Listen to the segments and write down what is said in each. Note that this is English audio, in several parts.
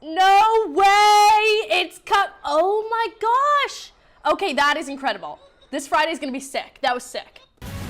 No way! It's cut. Oh my gosh! Okay, that is incredible. This Friday's gonna be sick. That was sick.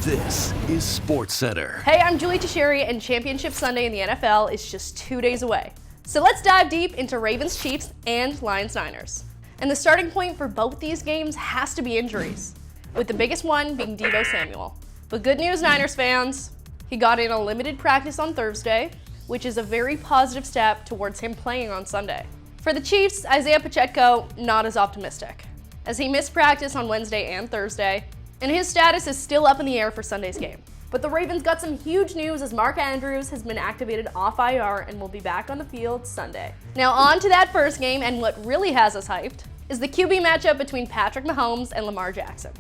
This is Sportscentre. Hey, I'm Julie Teixeira, and Championship Sunday in the NFL is just 2 days away. So let's dive deep into Ravens Chiefs and Lions Niners. And the starting point for both these games has to be injuries, with the biggest one being Deebo Samuel. But good news, Niners fans, he got in a limited practice on Thursday, which is a very positive step towards him playing on Sunday. For the Chiefs, Isaiah Pacheco, not as optimistic, as he missed practice on Wednesday and Thursday, and his status is still up in the air for Sunday's game. But the Ravens got some huge news as Mark Andrews has been activated off IR and will be back on the field Sunday. Now on to that first game, and what really has us hyped is the QB matchup between Patrick Mahomes and Lamar Jackson.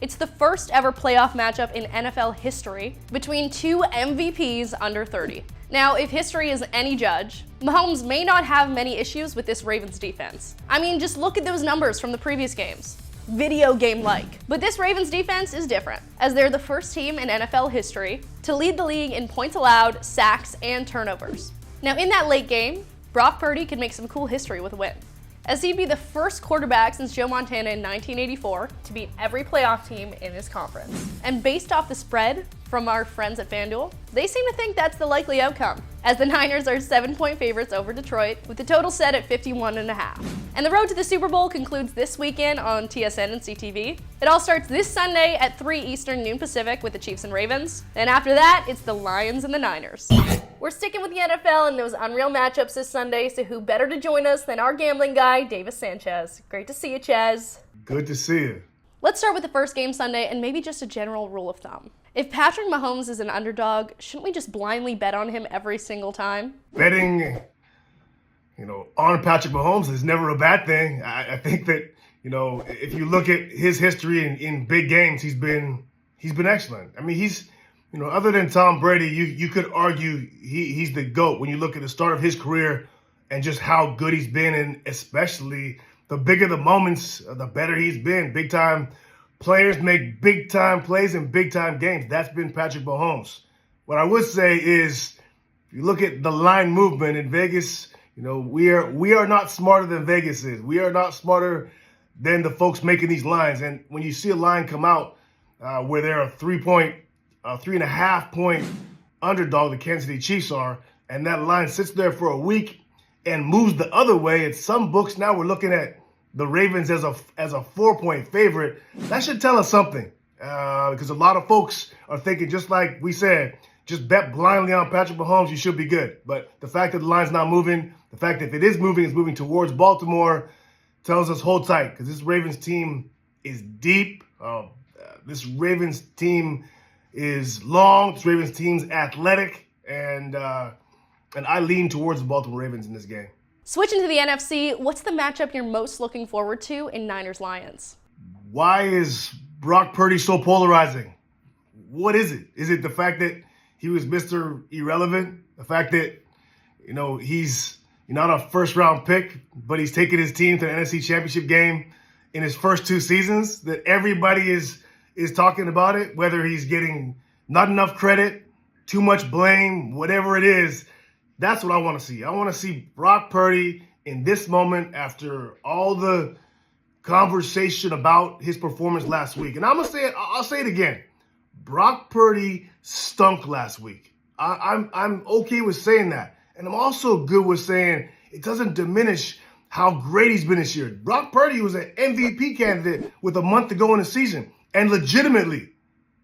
It's the first ever playoff matchup in NFL history between two MVPs under 30. Now, if history is any judge, Mahomes may not have many issues with this Ravens defense. I mean, just look at those numbers from the previous games. Video game-like. But this Ravens defense is different, as they're the first team in NFL history to lead the league in points allowed, sacks, and turnovers. Now, in that late game, Brock Purdy could make some cool history with a win, as he'd be the first quarterback since Joe Montana in 1984 to beat every playoff team in his conference. And based off the spread from our friends at FanDuel, they seem to think that's the likely outcome, as the Niners are 7-point favorites over Detroit, with the total set at 51.5. And the road to the Super Bowl concludes this weekend on TSN and CTV. It all starts this Sunday at 3 Eastern, noon Pacific with the Chiefs and Ravens. And after that, it's the Lions and the Niners. We're sticking with the NFL and those unreal matchups this Sunday, so who better to join us than our gambling guy, Davis Sanchez. Great to see you, Chez. Good to see you. Let's start with the first game Sunday and maybe just a general rule of thumb. If Patrick Mahomes is an underdog, shouldn't we just blindly bet on him every single time? Betting, on Patrick Mahomes is never a bad thing. I think that, if you look at his history in big games, he's been excellent. I mean, he's, other than Tom Brady, you could argue he's the GOAT when you look at the start of his career and just how good he's been, and especially the bigger the moments, the better he's been. Big time players make big time plays in big time games. That's been Patrick Mahomes. What I would say is, if you look at the line movement in Vegas, we are not smarter than Vegas is. We are not smarter than the folks making these lines. And when you see a line come out where they're a 3.5 point underdog, the Kansas City Chiefs are, and that line sits there for a week and moves the other way, at some books now we're looking at the Ravens as a 4-point favorite. That should tell us something, because a lot of folks are thinking, just like we said, just bet blindly on Patrick Mahomes, you should be good. But the fact that the line's not moving, the fact that if it is moving, it's moving towards Baltimore, tells us hold tight, because this Ravens team is deep. This Ravens team is long. This Ravens team's athletic, and I lean towards the Baltimore Ravens in this game. Switching to the NFC, what's the matchup you're most looking forward to in Niners-Lions? Why is Brock Purdy so polarizing? What is it? Is it the fact that he was Mr. Irrelevant? The fact that, he's not a first-round pick, but he's taken his team to the NFC Championship game in his first 2 seasons, that everybody is talking about it, whether he's getting not enough credit, too much blame, whatever it is. That's what I want to see. I want to see Brock Purdy in this moment after all the conversation about his performance last week. And I'll say it again. Brock Purdy stunk last week. I'm okay with saying that. And I'm also good with saying it doesn't diminish how great he's been this year. Brock Purdy was an MVP candidate with a month to go in the season, and legitimately.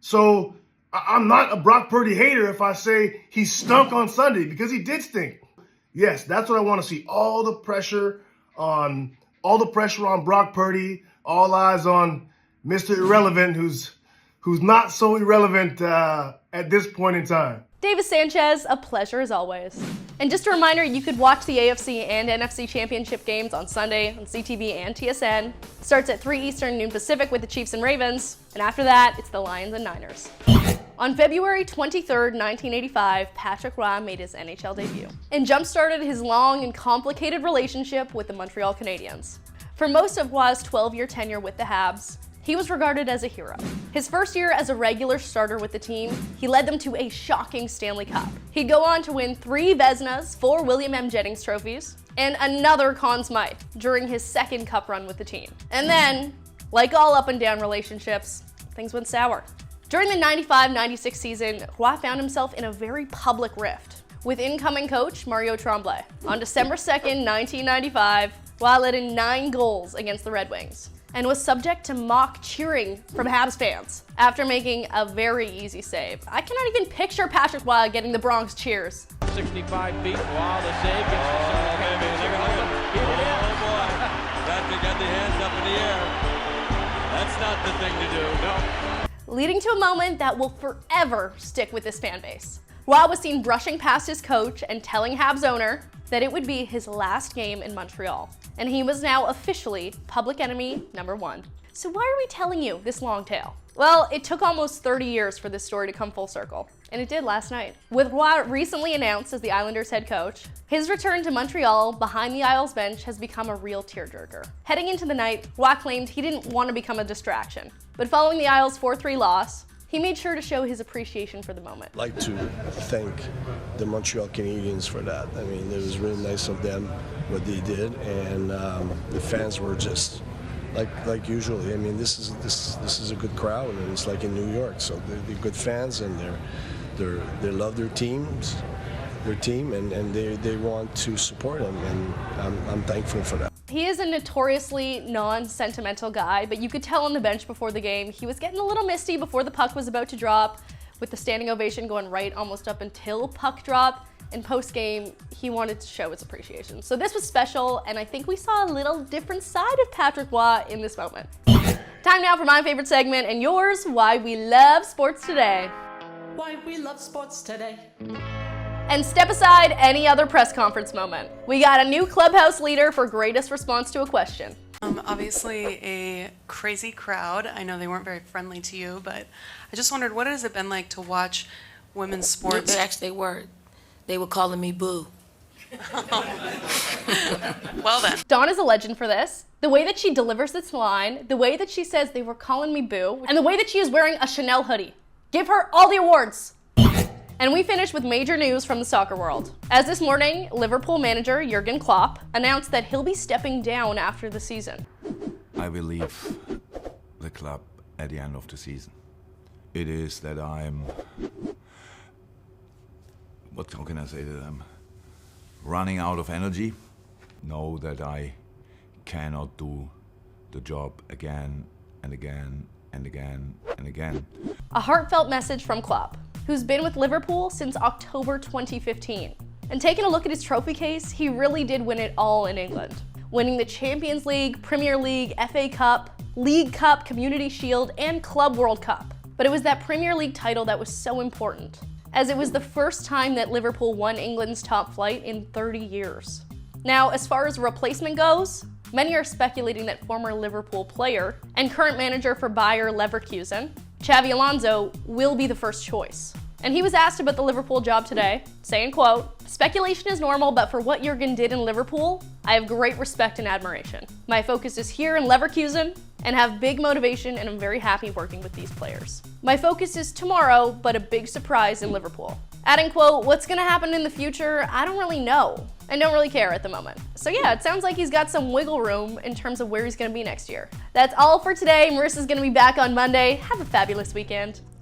So I'm not a Brock Purdy hater if I say he stunk on Sunday, because he did stink. Yes, that's what I want to see. All the pressure on Brock Purdy. All eyes on Mr. Irrelevant, who's not so irrelevant at this point in time. Davis Sanchez, a pleasure as always. And just a reminder, you could watch the AFC and NFC Championship games on Sunday on CTV and TSN. It starts at 3 Eastern, noon Pacific with the Chiefs and Ravens. And after that, it's the Lions and Niners. On February 23rd, 1985, Patrick Roy made his NHL debut and jump-started his long and complicated relationship with the Montreal Canadiens. For most of Roy's 12-year tenure with the Habs, he was regarded as a hero. His first year as a regular starter with the team, he led them to a shocking Stanley Cup. He'd go on to win 3 Vezinas, 4 William M. Jennings trophies, and another Conn Smythe during his second cup run with the team. And then, like all up and down relationships, things went sour. During the 95-96 season, Roy found himself in a very public rift with incoming coach Mario Tremblay. On December 2nd, 1995, Roy let in 9 goals against the Red Wings and was subject to mock cheering from Habs fans after making a very easy save. I cannot even picture Patrick Roy getting the Bronx cheers. 65 feet, wow, the save gets the center. Baby, look at all the, oh boy, Patrick got the hands up in the air. That's not the thing to do, no. Leading to a moment that will forever stick with this fan base. Roy was seen brushing past his coach and telling Habs owner that it would be his last game in Montreal, and he was now officially public enemy number 1. So why are we telling you this long tale? Well, it took almost 30 years for this story to come full circle, and it did last night. With Roy recently announced as the Islanders head coach, his return to Montreal behind the Isles bench has become a real tearjerker. Heading into the night, Roy claimed he didn't want to become a distraction, but following the Isles' 4-3 loss, he made sure to show his appreciation for the moment. I'd like to thank the Montreal Canadiens for that. I mean, it was really nice of them what they did, and the fans were just like usually. I mean, this is a good crowd, and it's like in New York. So they're good fans, and they love their team, and they want to support them, and I'm thankful for that. He is a notoriously non-sentimental guy, but you could tell on the bench before the game he was getting a little misty before the puck was about to drop, with the standing ovation going right almost up until puck drop. And post-game, he wanted to show his appreciation. So this was special, and I think we saw a little different side of Patrick Roy in this moment. Time now for my favorite segment and yours, Why We Love Sports Today. Why we love sports today. And step aside any other press conference moment. We got a new clubhouse leader for greatest response to a question. Obviously a crazy crowd. I know they weren't very friendly to you, but I just wondered, what has it been like to watch women's sports? They were. They were calling me Boo. Well then. Dawn is a legend for this. The way that she delivers this line, the way that she says they were calling me Boo, and the way that she is wearing a Chanel hoodie. Give her all the awards. And we finish with major news from the soccer world. As this morning, Liverpool manager Jurgen Klopp announced that he'll be stepping down after the season. I will leave the club at the end of the season. It is that I'm, how can I say that I'm running out of energy. Know that I cannot do the job again and again and again and again. A heartfelt message from Klopp, who's been with Liverpool since October 2015. And taking a look at his trophy case, he really did win it all in England. Winning the Champions League, Premier League, FA Cup, League Cup, Community Shield, and Club World Cup. But it was that Premier League title that was so important, as it was the first time that Liverpool won England's top flight in 30 years. Now, as far as replacement goes, many are speculating that former Liverpool player and current manager for Bayer Leverkusen, Xabi Alonso, will be the first choice. And he was asked about the Liverpool job today, saying, quote, "Speculation is normal, but for what Jurgen did in Liverpool, I have great respect and admiration. My focus is here in Leverkusen and have big motivation, and I'm very happy working with these players. My focus is tomorrow, but a big surprise in Liverpool." Adding, quote, "What's gonna happen in the future, I don't really know. I don't really care at the moment." So yeah, it sounds like he's got some wiggle room in terms of where he's gonna be next year. That's all for today. Marissa's gonna be back on Monday. Have a fabulous weekend.